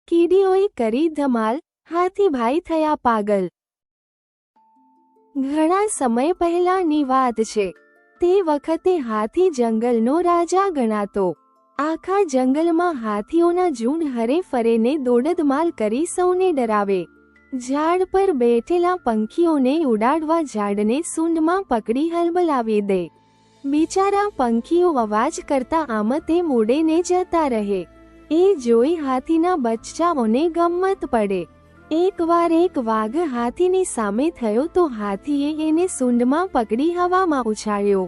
કીડીઓએ કરી ધમાલ, હાથીભાઈ થયા પાગલ। ઘણા સમય પહેલાની વાત છે। તે વખતે હાથી જંગલનો રાજા ગણાતો। આખા જંગલમાં હાથીઓના ઝુંડ હરે ફરેને દોડધમાલ કરી સૌને ડરાવે। ઝાડ પર બેઠેલા પંખીઓને ઉડાડવા ઝાડને સૂંઢમાં પકડી હલબલાવી દે। બિચારા પંખીઓ અવાજ કરતા આમ તેમ ઉડીને જતા રહે। એ જોઈ હાથીના બચ્ચાઓને ગમ્મત પડે। એકવાર એક વાઘ હાથીની સામે થયો તો હાથીએ એને સૂંઢમાં પકડી હવામાં ઉછાળ્યો।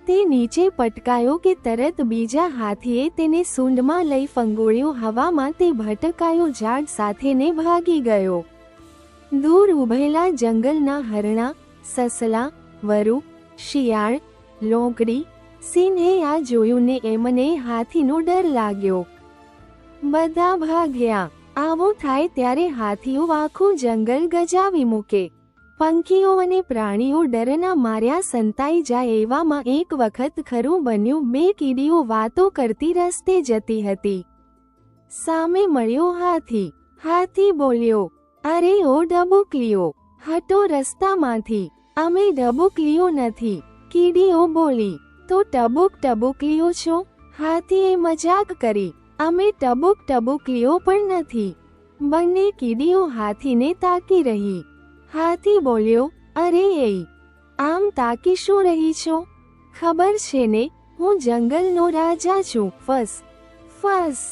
તે નીચે પટકાયો કે તરત બીજા હાથીએ તેને સૂંઢમાં લઈ ફંગોળ્યો હવામાં। તે ભટકાયો ઝાડ સાથેને ભાગી ગયો। દૂર ઊભેલા જંગલના હરણા, સસલા, વરુ, શિયાળ, લોંકડી, સિંહે આ જોયું ને એમને હાથીનો ડર લાગ્યો। બધા ભાગ્યા। આવું થાય ત્યારે હાથીઓ આખું જંગલ ગજાવી મૂકે। પંખીઓ અને પ્રાણીઓ ડરના માર્યા સંતાઈ જાય। એવામાં એક વખત ખરું બન્યું। બે કીડીઓ વાતો કરતી રસ્તે જતી હતી। સામે મળ્યો હાથી। હાથી બોલ્યો, અરે ઓ ડબુકલીઓ, હટો રસ્તામાંથી, અમે ડબુકલીઓ નથી। કીડીઓ બોલી, તો ટબુક ટબુકલીઓ છો? હાથીએ મજાક કરી, અમે ટબુક ટબુકલીઓ પણ નથી। બંને કીડીઓ હાથીને તાકી રહી। હાથી બોલ્યો, અરે એ, આમ તાકી શું રહી છો? ખબર છે ને, હું જંગલનો રાજા છું। Fuss fuss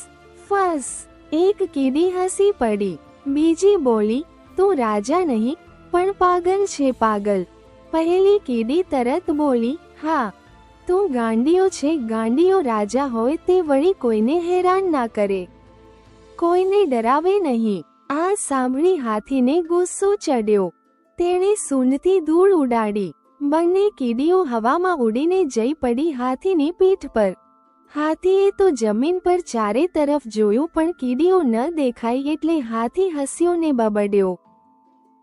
fuss. એક કીડી હસી પડી। બીજી બોલી, તું રાજા નહીં પણ પાગલ છે પાગલ। પહેલી કીડી તરત બોલી, હા, તું ગાંડિયો છે। ગાંડિયો રાજા હોય તે વળી કોઈને હેરાન ના કરે, કોઈને ડરાવે નહીં। આ સાંભળી હાથીને ગુસ્સો ચડ્યો। તેણે સૂંઢથી ધૂળ ઉડાડી। બંને કીડીઓ હવામાં ઉડીને જઈ પડી હાથીની પીઠ પર। હાથીએ તો જમીન પર ચારે તરફ જોયું પણ કીડીઓ ન દેખાઈ એટલે હાથી હસ્યો ને બબડ્યો,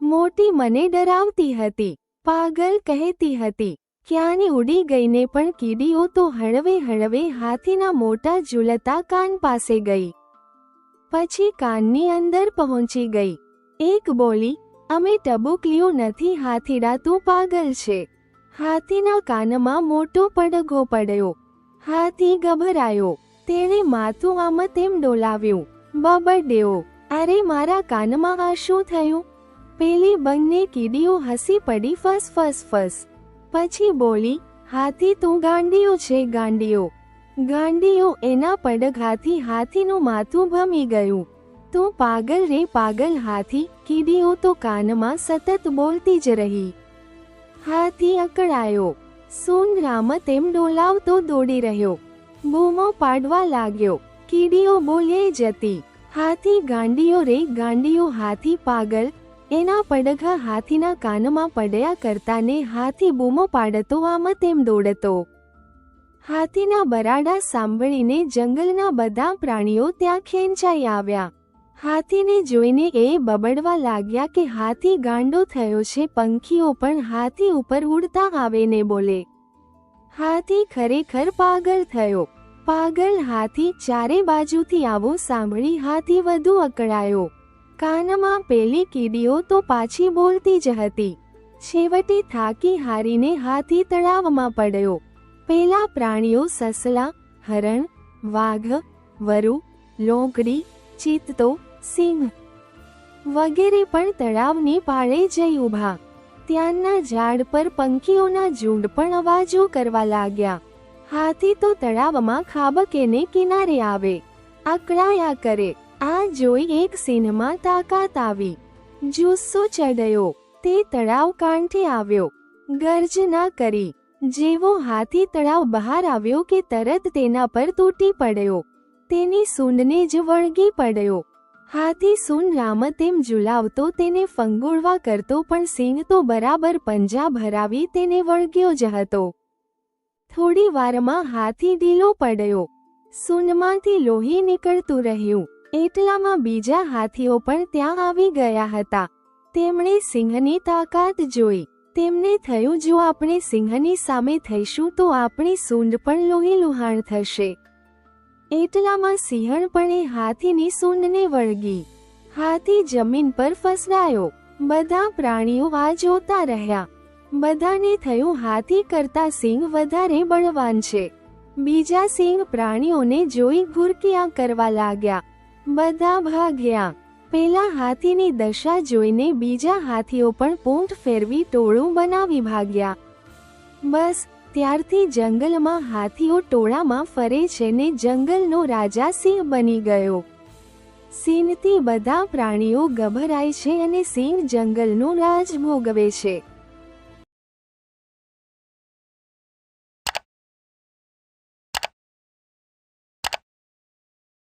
મોટી મને ડરાવતી હતી, પાગલ કહેતી હતી, ક્યાંની ઉડી ગઈને। પણ કીડીઓ તો હળવે હળવે હાથીના મોટા ઝૂલતા કાન પાસે ગઈ। પછી કાનની અંદર પહોંચી ગઈ। એક બોલી, અમે ટબુકલીઓ નથી હાથીડા, તું પાગલ છે। હાથીના કાનમાં મોટો પડઘો પડ્યો। હાથી ગભરાયો। તેણે માથું આમ તેમ ડોલાવ્યું, બબડ્યો, અરે મારા કાનમાં આ શું થયું? પેલી બંને કીડીઓ હસી પડી, ફસ ફસ ફસ। પછી બોલી, હાથી તું ગાંડિયો છે ગાંડિયો। ગાંડિયો એના પડઘાથી હાથીનું માથું ભમી ગયું। તું પાગલ રે પાગલ હાથી। કીડીઓ તો કાનમાં સતત બોલતી જ રહી। હાથી અકળાયો। સૂંઢ આમ તેમ ડોલાવતો દોડી રહ્યો। બૂમો પાડવા લાગ્યો। કીડીઓ બોલે જતી, હાથી ગાંડિયો રે ગાંડિયો હાથી પાગલ। એના પડઘા હાથીના કાનમાં પડ્યા કરતાને હાથી બૂમો પાડતો આમ તેમ દોડતો। હાથીના બરાડા સાંભળીને જંગલના બધા પ્રાણીઓ ત્યાં ખેંચાઈ આવ્યા। હાથીને જોઈને એ બબડવા લાગ્યા કે હાથી ગાંડો થયો છે। પંખીઓ પણ હાથી ઉપર ઉડતા આવે ને બોલે, હાથી ખરેખર પાગલ થયો, પાગલ હાથી। ચારે બાજુથી આવું સાંભળી હાથી વધુ અકળાયો। કાનમાં પેલી કીડીઓ તો પાછી બોલતી જ હતી। છેવટે થાકી હારીને હાથી તળાવમાં પડ્યો। પેલા પ્રાણીઓ સસલા, હરણ, વાઘ, વરુ, લોંકડી, ચિત્તો, સિંહ વગેરે પણ તળાવની પાળે જઈ ઊભા। ત્યાંના ઝાડ પર પંખીઓના ઝુંડ પણ અવાજો કરવા લાગ્યા। હાથી તો તળાવમાં ખાબકેને કિનારે આવે, અકળાયા કરે। આ જોઈ એક સિંહમાં તાકાત આવી। જુસ્સો ચડ્યો। તે તળાવ કાંઠે આવ્યો। ગર્જના કરી। જેવો હાથી તળાવ બહાર આવ્યો કે તરત તેના પર તૂટી પડ્યો। તેની સૂંઢને જ વળગી પડ્યો। હાથી સૂંઢ આમ તેમ ઝુલાવતો તેને ફંગોળવા કરતો પણ સિંહ તો બરાબર પંજા ભરાવી તેને વળગ્યો જ હતો। થોડી વારમાં હાથી ઢીલો પડ્યો। સૂંઢમાંથી લોહી નીકળતું રહ્યું। એટલામાં બીજા હાથીઓ પણ ત્યાં આવી ગયા હતા। તેમણે સિંહની તાકાત જોઈ। તેમને થયું, જો આપણે સિંહની સામે થઈશું તો આપણી સૂંઢ પણ લોહી લુહાણ થશે। એટલામાં સિંહણપણે હાથીની સૂંઢને વળગી. હાથી જમીન પર ફસરાયો. બધા પ્રાણીઓ આ જોતા રહ્યા. બધાને થયું હાથી કરતા સિંહ વધારે બળવાન છે. બીજા સિંહ પ્રાણીઓને જોઈ ઘુરકિયા કરવા લાગ્યા. બધા ભાગ્યા. પેલા હાથીની દશા જોઈને બીજા હાથીઓ પણ પૂંછ ફેરવી ટોળું બનાવી ભાગ્યા. બસ ત્યારથી જંગલમાં હાથીઓ ટોળામાં ફરે છે ને જંગલનો રાજા સિંહ બની ગયો. સિંહથી બધા પ્રાણીઓ ગભરાય છે અને સિંહ જંગલનું રાજ ભોગવે છે.